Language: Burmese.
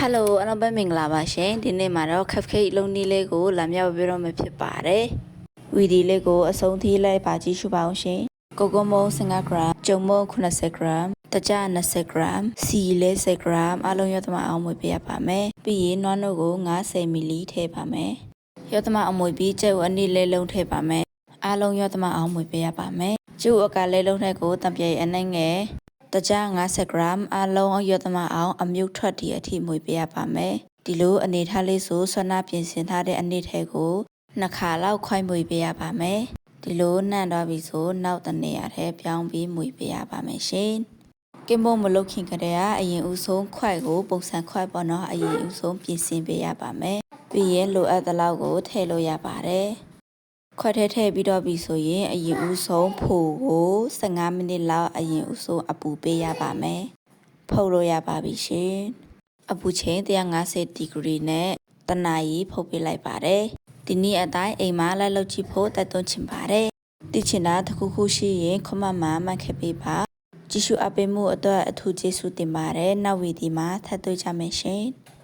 Hello အားလုံးပဲမင်္ဂလာပါရှင်ဒီနေ့မှာတော့ cupcake လုံးနည်းလေးကိုလာမြောက်ပြတော့မှာဖြစ်ပါတယ်ဗီဒီလေးကိုအဆုံးထိလိုက်ပါကြည့်ရှုပါအောင်ရှင်ကိုကိုမုံ15 gram ကျုံမုံ80 gram တကြ20 gram စီလေး10 gram အားလုံးရသမအောင်မွေပေးရပါမယ်ပြီးရင်နွားနို့ကို90 ml ထည့်ပါမယ်ရသမအမွေပြီးကျုပ်အနည်းလေးလုံးထည့်ပါမယ်အားလုံးရသမအောင်မွေပေးရပါမယ်ကျုပ်အကလေးလုံးထည့်ကိုတံပြိုင်အနှဲ့ငယ်တကြ50 gram အားလုံးအရွက်သမအောင်အမြုပ်ထွက်တီအထိမွေပေးရပါမယ်ဒီလိုအနေထားလေးဆိုဆွမ်းနာပြင်ဆင်ထားတဲ့အနေထဲကိုနှစ်ခါလောက်ခွိုင်းမွေပေးရပါမယ်ဒီလိုနှံ့တော့ပြီဆိုနောက်တနေရာထဲပြောင်းပြီးမွေပေးရပါမယ်ရှင်ကင်မို့မလုတ်ခင်ကတည်းကအရင်ဦးဆုံးခွိုက်ကိုပုံစံခွိုက်ပေါ်တော့အရင်ဦးဆုံးပြင်ဆင်ပေးရပါမယ်ပြီးရင်လိုအပ်တဲ့လောက်ကိုထည့်လို့ရပါတယ်ခွက်ထဲထည့်ပြီးတော့ပြီဆိုရင်အရင်ဦးဆုံးဖို့ကို15မိနစ်လောက်အရင်ဦးဆုံးအပူပေးရပါမယ်ဖုတ်လို့ရပါပြီရှင်အပူချိန်150ဒီဂရီနဲ့တနာရီဖုတ်ပေးလိုက်ပါတယ်ဒီနေ့အတိုင်းအိမ်မှာလိုက်လုပ်ကြည့်ဖို့တိုက်တွန်းချင်ပါတယ်သိချင်တာတစ်ခုခုရှိရင်ခမမှတ်ခဲ့ပေးပါကြည့်ရှုအပ်ပေးမှုအတွက်အထူးကျေးဇူးတင်ပါတယ်နောက်ဗီဒီယိုမှာထပ်တွေ့ကြမယ်ရှင်